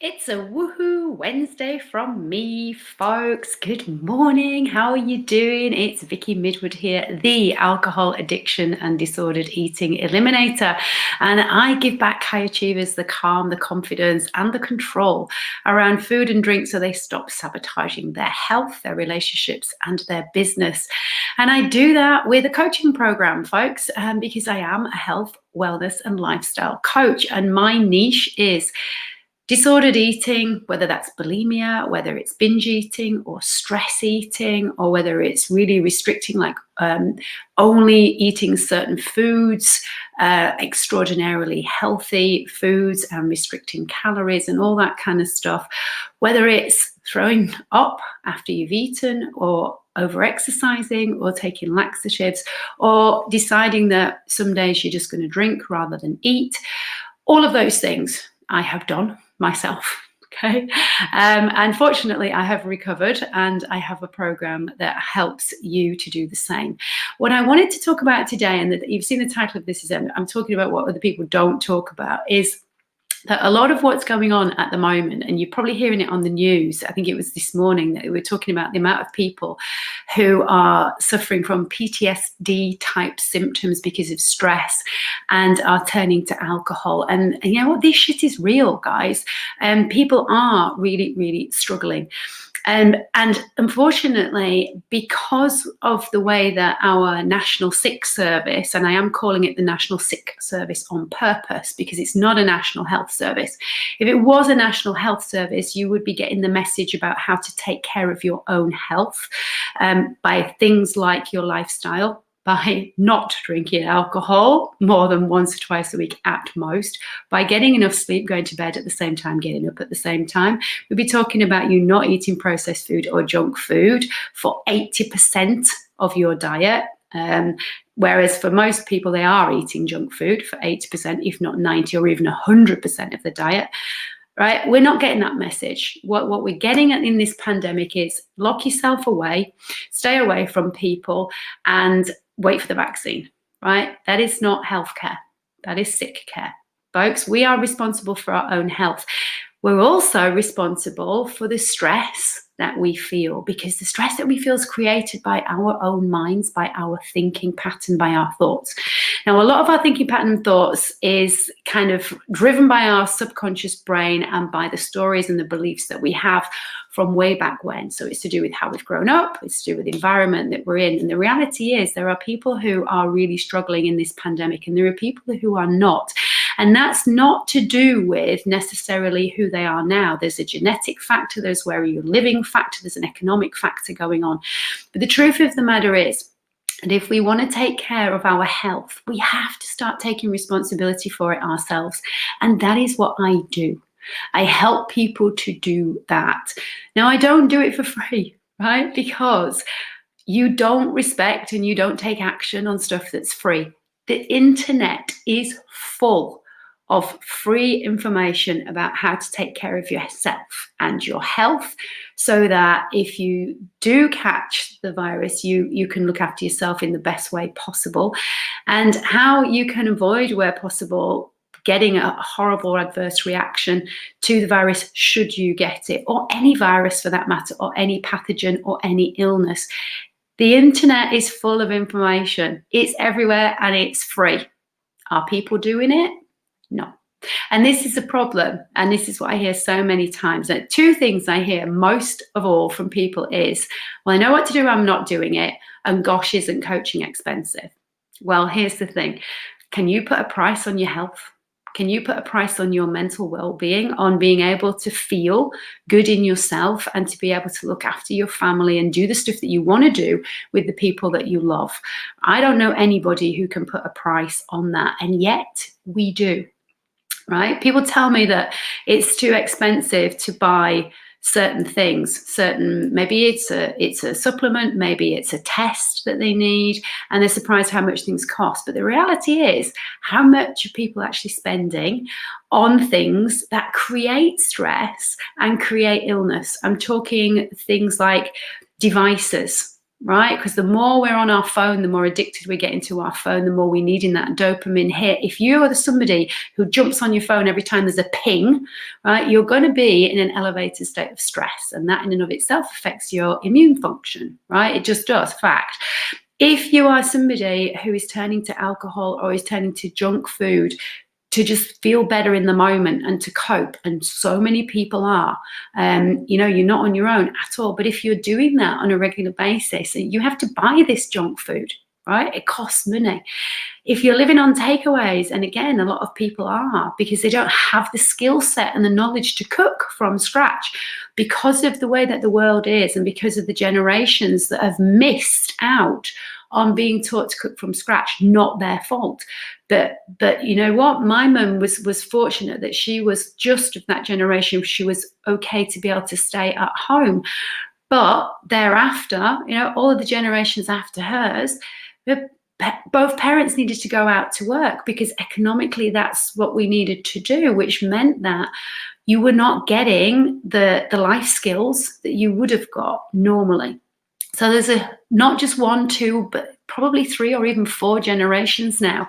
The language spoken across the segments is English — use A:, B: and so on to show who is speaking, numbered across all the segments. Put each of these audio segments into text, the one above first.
A: It's a woohoo Wednesday from me, folks. Good morning. How are you doing? It's Vicky Midwood here, the alcohol addiction and disordered eating eliminator. And I give back high achievers the calm, the confidence, and the control around food and drink so they stop sabotaging their health, their relationships, and their business. And I do that with a coaching program, folks, because I am a health, wellness, and lifestyle coach. And my niche is disordered eating, whether that's bulimia, whether it's binge eating or stress eating, or whether it's really restricting, like only eating certain foods, extraordinarily healthy foods, and restricting calories and all that kind of stuff, whether it's throwing up after you've eaten, or over-exercising, or taking laxatives, or deciding that some days you're just going to drink rather than eat. All of those things I have done myself. Okay. Unfortunately, I have recovered, and I have a program that helps you to do the same. What I wanted to talk about today, and that you've seen the title of this, is I'm talking about what other people don't talk about, is that a lot of what's going on at the moment, and you're probably hearing it on the news, I think it was this morning that we were talking about the amount of people who are suffering from PTSD type symptoms because of stress and are turning to alcohol. And you know what? This shit is real, guys. And people are really, really struggling. And unfortunately, because of the way that our National Sick Service, and I am calling it the National Sick Service on purpose because it's not a National Health Service. If it was a National Health Service, you would be getting the message about how to take care of your own health by things like your lifestyle, by not drinking alcohol more than once or twice a week at most, by getting enough sleep, going to bed at the same time, getting up at the same time. We'd be talking about you not eating processed food or junk food for 80% of your diet. Whereas for most people, they are eating junk food for 80%, if not 90 or even 100% of the diet. Right? We're not getting that message. What we're getting in this pandemic is lock yourself away, stay away from people, and wait for the vaccine, right? That is not healthcare. That is sick care. Folks, we are responsible for our own health. We're also responsible for the stress that we feel, because the stress that we feel is created by our own minds, by our thinking pattern, by our thoughts. Now, a lot of our thinking pattern and thoughts is kind of driven by our subconscious brain and by the stories and the beliefs that we have from way back when. So it's to do with how we've grown up, it's to do with the environment that we're in. And the reality is there are people who are really struggling in this pandemic, and there are people who are not. And that's not to do with necessarily who they are now. There's a genetic factor, there's where you're living factor, there's an economic factor going on. But the truth of the matter is, and if we want to take care of our health, we have to start taking responsibility for it ourselves. And that is what I do. I help people to do that. Now, I don't do it for free, right? Because you don't respect and you don't take action on stuff that's free. The internet is full of free information about how to take care of yourself and your health, so that if you do catch the virus, you can look after yourself in the best way possible, and how you can avoid, where possible, getting a horrible adverse reaction to the virus should you get it, or any virus for that matter, or any pathogen or any illness. The internet is full of information. It's everywhere and it's free. Are people doing it? No. And this is a problem. And this is what I hear so many times. And two things I hear most of all from people is, well, I know what to do, I'm not doing it. And gosh, isn't coaching expensive? Well, here's the thing. Can you put a price on your health? Can you put a price on your mental well-being, on being able to feel good in yourself and to be able to look after your family and do the stuff that you want to do with the people that you love? I don't know anybody who can put a price on that, and yet we do, right? People tell me that it's too expensive to buy certain things, maybe it's a supplement, maybe it's a test that they need, and they're surprised how much things cost. But the reality is, how much are people actually spending on things that create stress and create illness? I'm talking things like devices, right? Because the more we're on our phone, the more addicted we get into our phone, the more we need in that dopamine hit. If you are somebody who jumps on your phone every time there's a ping, right, you're going to be in an elevated state of stress, and that in and of itself affects your immune function, right? It just does, fact. If you are somebody who is turning to alcohol or is turning to junk food to just feel better in the moment and to cope, and so many people are, you're not on your own at all. But if you're doing that on a regular basis, you have to buy this junk food, right? It costs money. If you're living on takeaways, and again, a lot of people are, because they don't have the skill set and the knowledge to cook from scratch because of the way that the world is, and because of the generations that have missed out on being taught to cook from scratch, not their fault. But you know what? My mum was fortunate that she was just of that generation. She was okay to be able to stay at home. But thereafter, all of the generations after hers, both parents needed to go out to work because economically that's what we needed to do, which meant that you were not getting the life skills that you would have got normally. So there's not just 1, 2, but probably 3 or even 4 generations now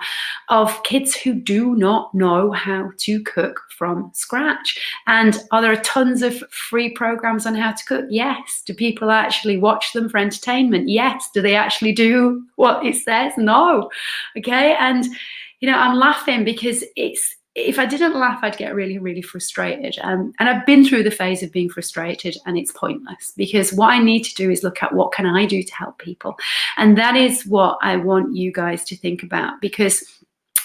A: of kids who do not know how to cook from scratch. And are there tons of free programs on how to cook? Yes. Do people actually watch them for entertainment? Yes. Do they actually do what it says? No. Okay. And, I'm laughing because if I didn't laugh, I'd get really, really frustrated. And I've been through the phase of being frustrated, and it's pointless, because what I need to do is look at what can I do to help people. And that is what I want you guys to think about, because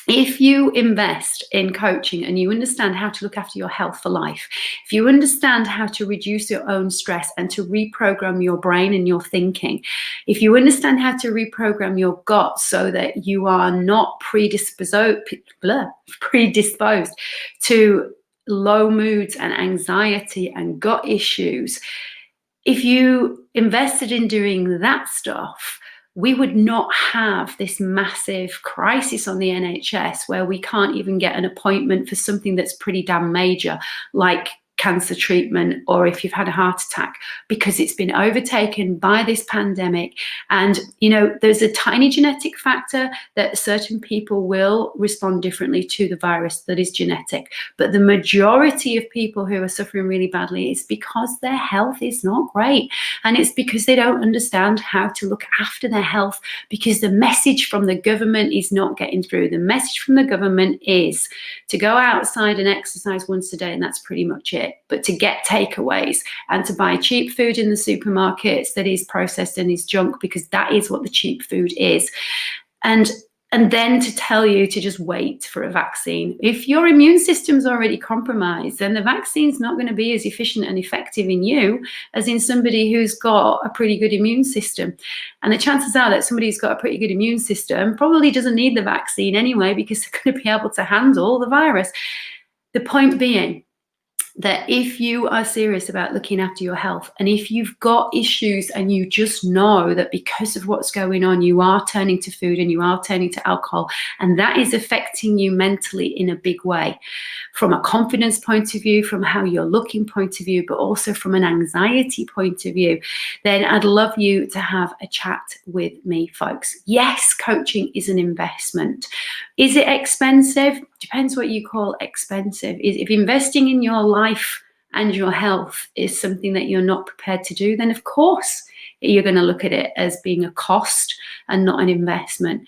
A: if you invest in coaching and you understand how to look after your health for life, if you understand how to reduce your own stress and to reprogram your brain and your thinking, if you understand how to reprogram your gut so that you are not predisposed to low moods and anxiety and gut issues, if you invested in doing that stuff, we would not have this massive crisis on the NHS where we can't even get an appointment for something that's pretty damn major, like cancer treatment, or if you've had a heart attack, because it's been overtaken by this pandemic. And, there's a tiny genetic factor that certain people will respond differently to the virus that is genetic. But the majority of people who are suffering really badly is because their health is not great. And it's because they don't understand how to look after their health, because the message from the government is not getting through. The message from the government is to go outside and exercise once a day, and that's pretty much it. But to get takeaways and to buy cheap food in the supermarkets that is processed and is junk, because that is what the cheap food is. And then to tell you to just wait for a vaccine. If your immune system's already compromised, then the vaccine's not going to be as efficient and effective in you as in somebody who's got a pretty good immune system. And the chances are that somebody who's got a pretty good immune system probably doesn't need the vaccine anyway, because they're going to be able to handle the virus. The point being that if you are serious about looking after your health, and if you've got issues and you just know that because of what's going on, you are turning to food and you are turning to alcohol, and that is affecting you mentally in a big way, from a confidence point of view, from how you're looking point of view, but also from an anxiety point of view, then I'd love you to have a chat with me, folks. Yes, coaching is an investment. Is it expensive? Depends what you call expensive. If investing in your life and your health is something that you're not prepared to do, then of course you're going to look at it as being a cost and not an investment.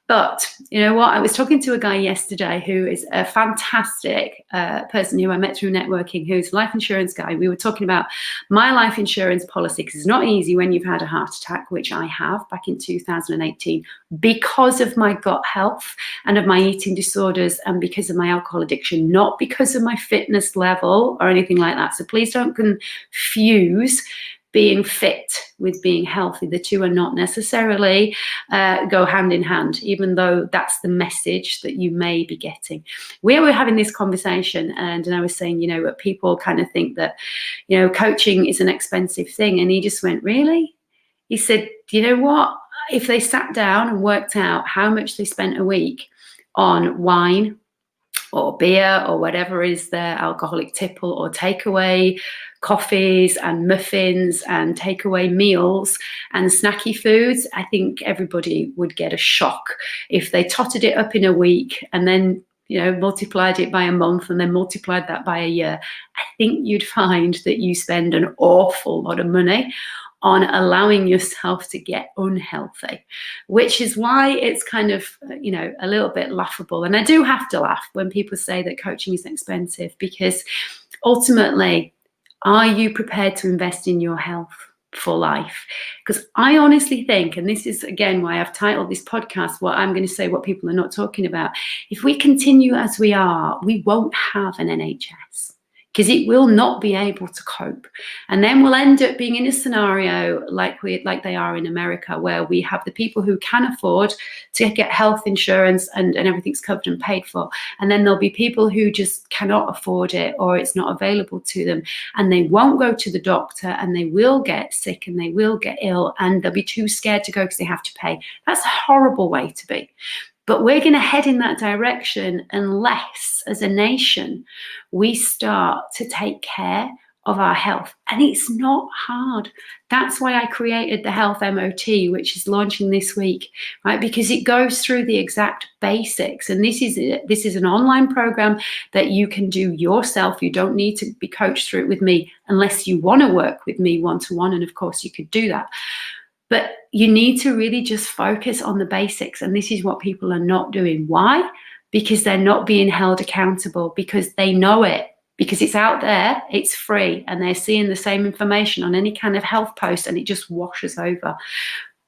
A: But you know what? I was talking to a guy yesterday who is a fantastic person who I met through networking, who's a life insurance guy. We were talking about my life insurance policy, because it's not easy when you've had a heart attack, which I have back in 2018, because of my gut health and of my eating disorders and because of my alcohol addiction, not because of my fitness level or anything like that. So please don't confuse being fit with being healthy. The two are not necessarily go hand in hand, even though that's the message that you may be getting. We were having this conversation, and I was saying, people kind of think that, coaching is an expensive thing. And he just went, really? He said, you know what? If they sat down and worked out how much they spent a week on wine or beer or whatever is their alcoholic tipple or takeaway coffees and muffins and takeaway meals and snacky foods, I think everybody would get a shock if they totted it up in a week and then multiplied it by a month and then multiplied that by a year. I think you'd find that you spend an awful lot of money on allowing yourself to get unhealthy, which is why it's kind of, a little bit laughable. And I do have to laugh when people say that coaching is expensive, because ultimately, are you prepared to invest in your health for life? Because I honestly think, and this is again why I've titled this podcast, what I'm going to say, what people are not talking about. If we continue as we are, we won't have an NHS, because it will not be able to cope. And then we'll end up being in a scenario like they are in America, where we have the people who can afford to get health insurance and everything's covered and paid for. And then there'll be people who just cannot afford it, or it's not available to them, and they won't go to the doctor, and they will get sick and they will get ill, and they'll be too scared to go because they have to pay. That's a horrible way to be. But we're going to head in that direction unless, as a nation, we start to take care of our health. And it's not hard. That's why I created the Health MOT, which is launching this week, right? Because it goes through the exact basics. And this is an online program that you can do yourself. You don't need to be coached through it with me unless you want to work with me one-to-one. And of course, you could do that. But you need to really just focus on the basics. And this is what people are not doing. Why? Because they're not being held accountable, because they know it, because it's out there, it's free, and they're seeing the same information on any kind of health post and it just washes over.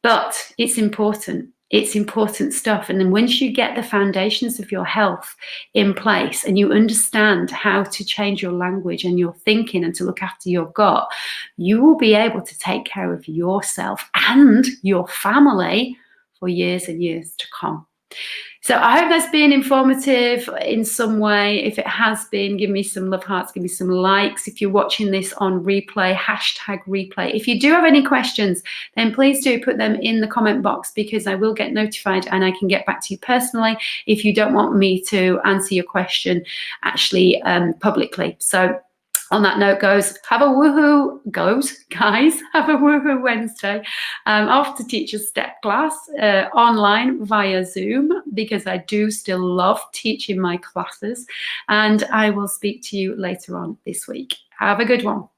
A: But it's important. It's important stuff. And then once you get the foundations of your health in place and you understand how to change your language and your thinking and to look after your gut, you will be able to take care of yourself and your family for years and years to come. So I hope that's been informative in some way. If it has been, give me some love hearts, give me some likes. If you're watching this on replay, #replay. If you do have any questions, then please do put them in the comment box, because I will get notified and I can get back to you personally if you don't want me to answer your question actually publicly. So on that note, guys, have a woohoo Wednesday. Off to Teacher Step class online via Zoom, because I do still love teaching my classes. And I will speak to you later on this week. Have a good one.